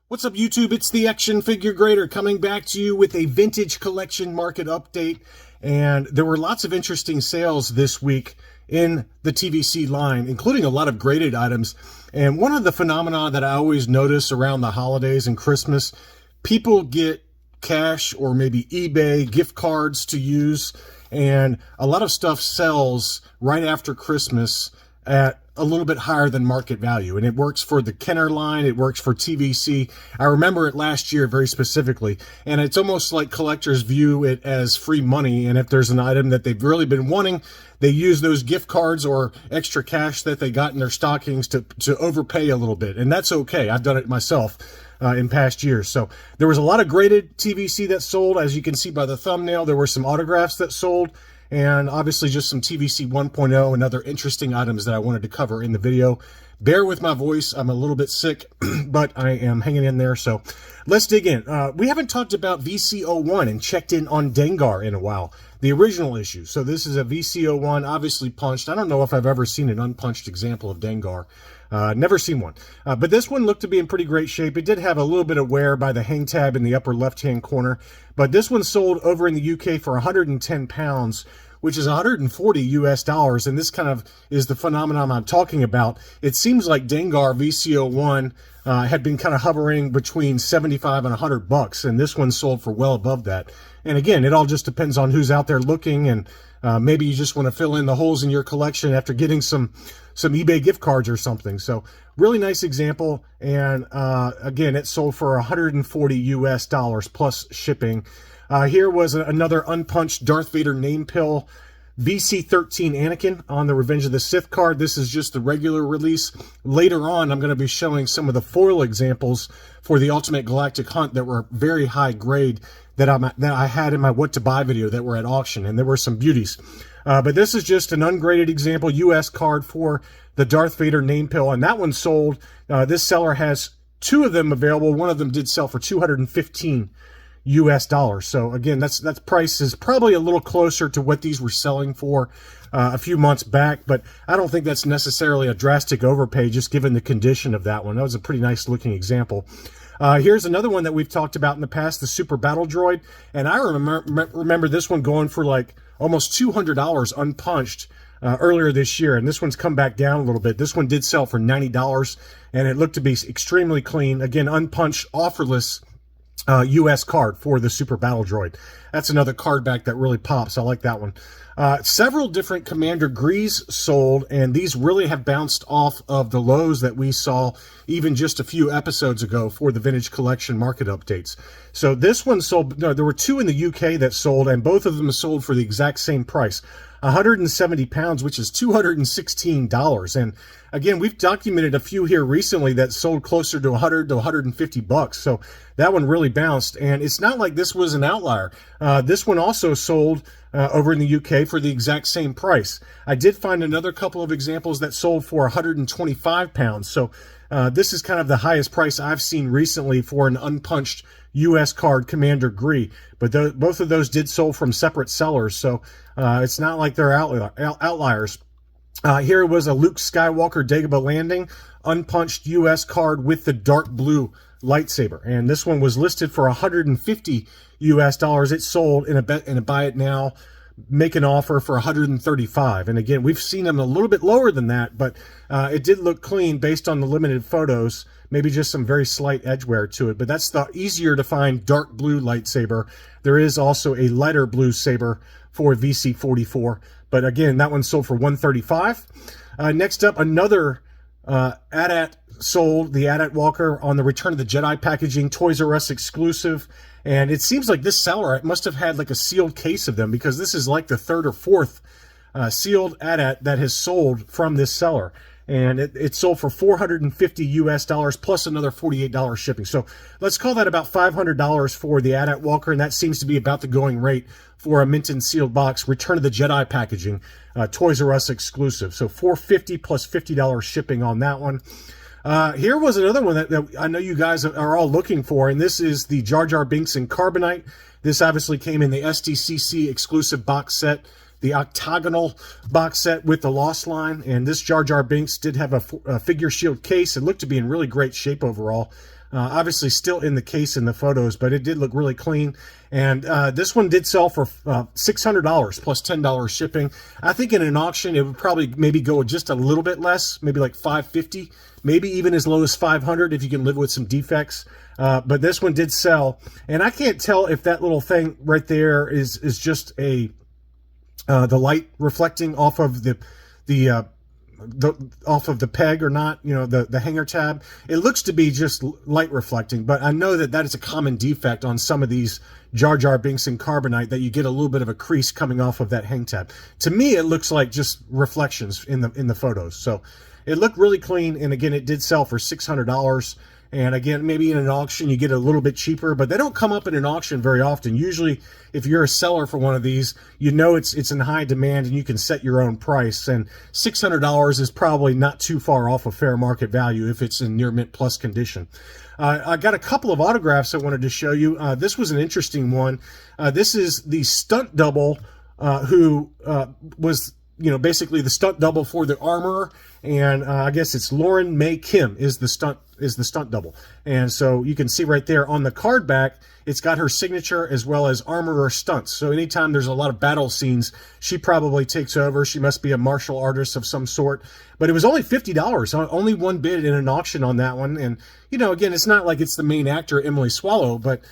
What's up, YouTube? It's the Action Figure Grader coming back to you with a vintage collection market update. And there were lots of interesting sales this week in the TVC line, including a lot of graded items. And one of the phenomena that I always notice around the holidays and Christmas, people get cash or maybe eBay gift cards to use. And a lot of stuff sells right after Christmas at a little bit higher than market value. And it works for the Kenner line. It works for TVC. I remember it last year very specifically. And it's almost like collectors view it as free money. And if there's an item that they've really been wanting, they use those gift cards or extra cash that they got in their stockings to overpay a little bit. And that's okay. I've done it myself in past years. So there was a lot of graded TVC that sold. As you can see by the thumbnail, there were some autographs that sold. And obviously just some TVC 1.0 and other interesting items that I wanted to cover in the video. Bear with my voice. I'm a little bit sick, but I am hanging in there. So let's dig in. We haven't talked about VC01 and checked in on Dengar in a while, the original issue. So this is a VC01, obviously punched. I don't know if I've ever seen an unpunched example of Dengar. Never seen one. But this one looked to be in pretty great shape. It did have a little bit of wear by the hang tab in the upper left-hand corner. But this one sold over in the UK for 110 pounds, which is 140 US dollars. And this kind of is the phenomenon I'm talking about. It seems like Dengar VC01 had been kind of hovering between 75 and 100 bucks. And this one sold for well above that. And again, it all just depends on who's out there looking, and maybe you just want to fill in the holes in your collection after getting some eBay gift cards or something. So really nice example. And again, it sold for 140 US dollars plus shipping. Here was another unpunched Darth Vader name pill, VC13 Anakin on the Revenge of the Sith card. This is just the regular release. Later on, I'm going to be showing some of the foil examples for the Ultimate Galactic Hunt that were very high grade that I had in my What to Buy video that were at auction, and there were some beauties. But this is just an ungraded example US card for the Darth Vader name pill, and that one sold. This seller has two of them available. One of them did sell for 215 US dollars. So again, that's price is probably a little closer to what these were selling for a few months back, but I don't think that's necessarily a drastic overpay just given the condition of that one. That was a pretty nice looking example. Here's another one that we've talked about in the past, the Super Battle Droid, and I remember this one going for like almost $200 unpunched earlier this year, and this one's come back down a little bit. This one did sell for $90, and it looked to be extremely clean. Again, unpunched, offerless US card for the Super Battle Droid. That's another card back that really pops. I like that one. Several different Commander Grees sold, and these really have bounced off of the lows that we saw even just a few episodes ago for the Vintage Collection market updates. So this one sold, no, there were two in the UK that sold, and both of them sold for the exact same price. 170 pounds, which is $216. And again, we've documented a few here recently that sold closer to 100 to 150 bucks. So that one really bounced, and it's not like this was an outlier. This one also sold over in the UK for the exact same price. I did find another couple of examples that sold for 125 pounds. So this is kind of the highest price I've seen recently for an unpunched US card Commander Gree, but both of those did sold from separate sellers, so it's not like they're outliers. Here was a Luke Skywalker Dagobah Landing unpunched US card with the dark blue lightsaber, and this one was listed for 150 US dollars. It sold in a buy it now, make an offer for 135. And again, we've seen them a little bit lower than that, but it did look clean based on the limited photos. Maybe just some very slight edge wear to it, but that's the easier to find dark blue lightsaber. There is also a lighter blue saber for VC44, but again, that one sold for 135. Next up, another AT-AT sold, the AT-AT Walker on the Return of the Jedi packaging, Toys R Us exclusive. And it seems like this seller must have had like a sealed case of them, because this is like the third or fourth sealed AT-AT that has sold from this seller. And it sold for 450 US dollars plus another $48 shipping. So let's call that about $500 for the AT-AT Walker, and that seems to be about the going rate for a mint and sealed box, Return of the Jedi packaging, Toys R Us exclusive. So $450 plus $50 shipping on that one. Here was another one that I know you guys are all looking for, and this is the Jar Jar Binks in Carbonite. This obviously came in the SDCC exclusive box set, the octagonal box set with the Lost line, and this Jar Jar Binks did have a figure shield case. It looked to be in really great shape overall. Obviously still in the case in the photos, but it did look really clean. And this one did sell for $600 plus $10 shipping. I think in an auction, it would probably maybe go just a little bit less, maybe like $550, maybe even as low as $500 if you can live with some defects. But this one did sell. And I can't tell if that little thing right there is just the light reflecting off of off of the peg or not, you know, the hanger tab. It looks to be just light reflecting, but I know that is a common defect on some of these Jar Jar Binks and Carbonite, that you get a little bit of a crease coming off of that hang tab. To me, it looks like just reflections in the photos. So it looked really clean, and again, it did sell for $600. And again, maybe in an auction you get a little bit cheaper, but they don't come up in an auction very often. Usually, if you're a seller for one of these, you know it's in high demand and you can set your own price. And $600 is probably not too far off of fair market value if it's in near mint plus condition. I got a couple of autographs I wanted to show you. This was an interesting one. This is the stunt double who was, you know, basically the stunt double for the Armorer, and I guess it's Lauren May Kim is the stunt double. And so you can see right there on the card back, it's got her signature as well as Armorer stunts. So anytime there's a lot of battle scenes, she probably takes over. She must be a martial artist of some sort. But it was only $50, only one bid in an auction on that one. And, you know, again, it's not like it's the main actor, Emily Swallow, but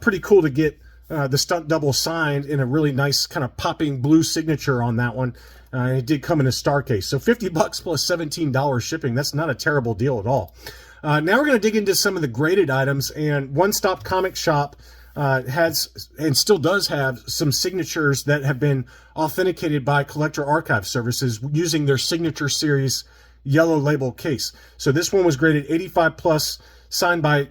pretty cool to get the stunt double signed in a really nice kind of popping blue signature on that one. It did come in a star case. So $50 plus $17 shipping. That's not a terrible deal at all. Now we're going to dig into some of the graded items, and One Stop Comic Shop has and still does have some signatures that have been authenticated by Collector Archive Services using their Signature Series yellow label case. So this one was graded 85 plus, signed by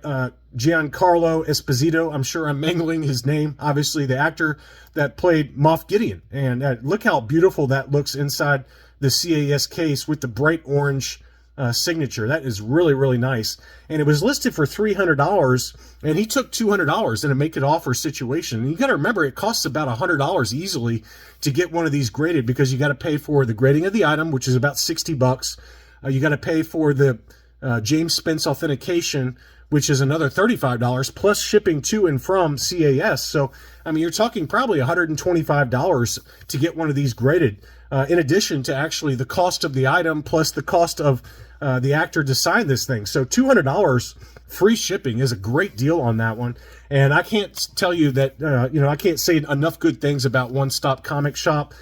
Giancarlo Esposito. I'm sure I'm mangling his name. Obviously, the actor that played Moff Gideon. And look how beautiful that looks inside the CAS case with the bright orange signature. That is really, really nice. And it was listed for $300, and he took $200 in a make it offer situation. And you got to remember, it costs about $100 easily to get one of these graded, because you got to pay for the grading of the item, which is about $60. You got to pay for the James Spence authentication, which is another $35, plus shipping to and from CAS. So, I mean, you're talking probably $125 to get one of these graded, in addition to actually the cost of the item, plus the cost of the actor to sign this thing. So $200 free shipping is a great deal on that one. And I can't tell you that, you know, I can't say enough good things about One Stop Comic Shop.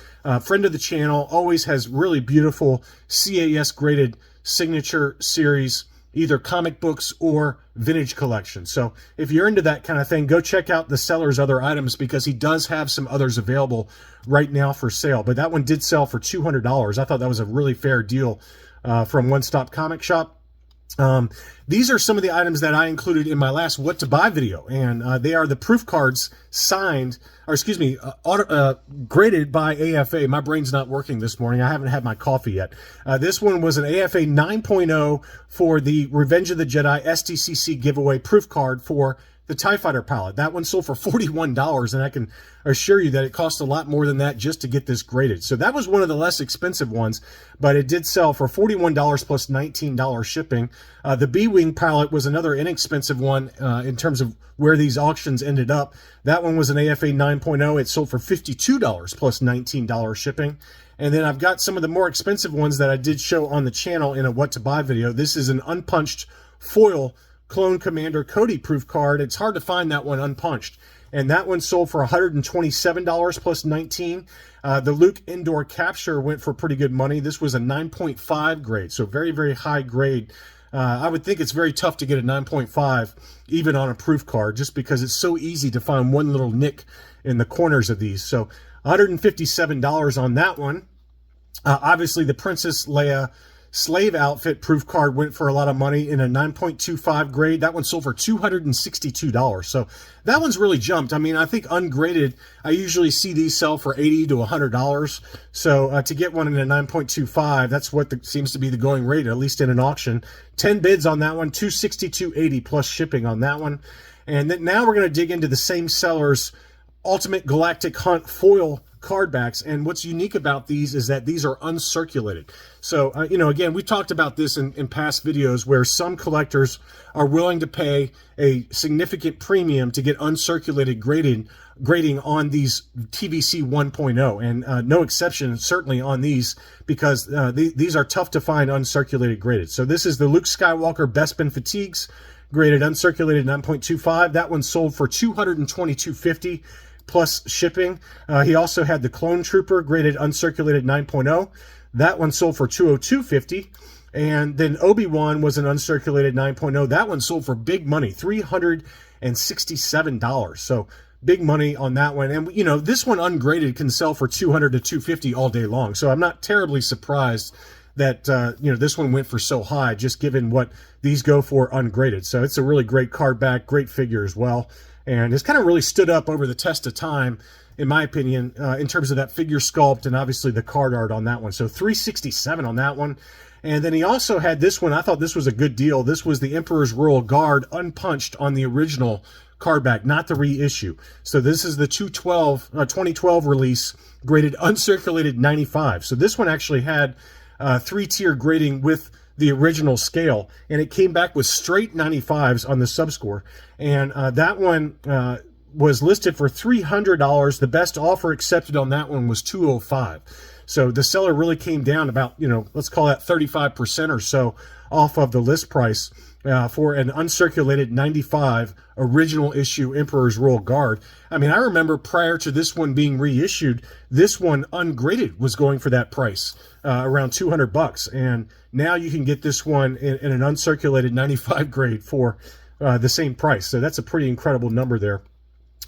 Friend of the channel, always has really beautiful CAS graded signature series, either comic books or vintage collection. So if you're into that kind of thing, go check out the seller's other items, because he does have some others available right now for sale. But that one did sell for $200. I thought that was a really fair deal from One Stop Comic Shop. These are some of the items that I included in my last What to Buy video, and they are the proof cards signed, or excuse me, graded by AFA. My brain's not working this morning. I haven't had my coffee yet. This one was an AFA 9.0 for the Revenge of the Jedi SDCC giveaway proof card for the TIE Fighter palette. That one sold for $41, and I can assure you that it cost a lot more than that just to get this graded. So that was one of the less expensive ones, but it did sell for $41 plus $19 shipping. The B-Wing palette was another inexpensive one in terms of where these auctions ended up. That one was an AFA 9.0. It sold for $52 plus $19 shipping. And then I've got some of the more expensive ones that I did show on the channel in a What to Buy video. This is an unpunched foil Clone Commander Cody proof card. It's hard to find that one unpunched. And that one sold for $127 plus $19. The Luke Indoor Capture went for pretty good money. This was a 9.5 grade, so very, very high grade. I would think it's very tough to get a 9.5 even on a proof card, just because it's so easy to find one little nick in the corners of these. So $157 on that one. Obviously, the Princess Leia Slave Outfit proof card went for a lot of money in a 9.25 grade. That one sold for $262. So that one's really jumped. I mean, I think ungraded, I usually see these sell for $80 to $100. So to get one in a 9.25, that's what seems to be the going rate, at least in an auction. 10 bids on that one, $262.80 plus shipping on that one. And then now we're going to dig into the same seller's Ultimate Galactic Hunt foil card backs. And what's unique about these is that these are uncirculated. So, you know, again, we talked about this in past videos where some collectors are willing to pay a significant premium to get uncirculated grading on these TVC 1.0, and no exception certainly on these, because these are tough to find uncirculated graded. So this is the Luke Skywalker Bespin Fatigues, graded uncirculated 9.25. That one sold for $222.50 plus shipping. He also had the Clone Trooper graded uncirculated 9.0. That one sold for $202.50. And then Obi-Wan was an uncirculated 9.0. That one sold for big money, $367. So big money on that one. And, you know, this one ungraded can sell for $200 to $250 all day long. So I'm not terribly surprised that, you know, this one went for so high, just given what these go for ungraded. So it's a really great card back, great figure as well. And it's kind of really stood up over the test of time, in my opinion, in terms of that figure sculpt and obviously the card art on that one. So $367 on that one. And then he also had this one. I thought this was a good deal. This was the Emperor's Royal Guard unpunched on the original card back, not the reissue. So this is the 2012 release, graded uncirculated 95. So this one actually had 3-tier grading with the original scale, and it came back with straight 95s on the subscore. And that one was listed for $300. The best offer accepted on that one was $205. So the seller really came down about, you know, let's call that 35% or so off of the list price for an uncirculated 95 original issue Emperor's Royal Guard. I mean, I remember prior to this one being reissued, this one ungraded was going for that price, around $200. And now you can get this one in an uncirculated 95 grade for the same price. So that's a pretty incredible number there.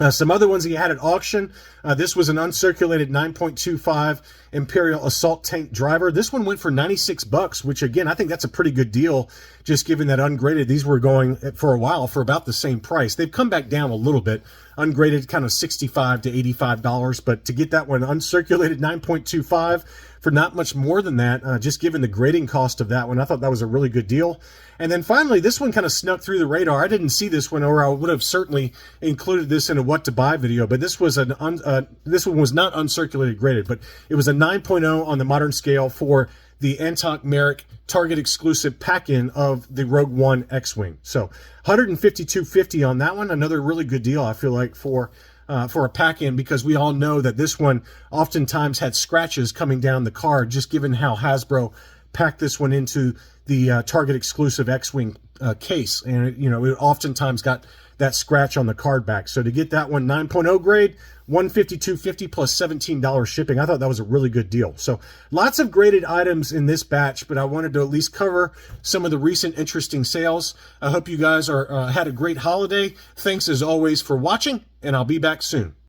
Some other ones he had at auction. This was an uncirculated 9.25 Imperial Assault Tank Driver. This one went for $96, which again, I think that's a pretty good deal, just given that ungraded, these were going for a while for about the same price. They've come back down a little bit. Ungraded kind of $65 to $85, but to get that one uncirculated 9.25 for not much more than that, just given the grading cost of that one, I thought that was a really good deal. And then finally, this one kind of snuck through the radar. I didn't see this one, or I would have certainly included this in a what to buy video, but this was this one was not uncirculated graded, but it was a 9.0 on the modern scale for the Antok Merrick Target exclusive pack-in of the Rogue One X-Wing. So $152.50 on that one. Another really good deal, I feel like, for a pack-in, because we all know that this one oftentimes had scratches coming down the card, just given how Hasbro packed this one into the Target exclusive X-Wing case. And, you know, it oftentimes got that scratch on the card back. So to get that one 9.0 grade, $152.50 plus $17 shipping. I thought that was a really good deal. So lots of graded items in this batch, but I wanted to at least cover some of the recent interesting sales. I hope you guys had a great holiday. Thanks as always for watching, and I'll be back soon.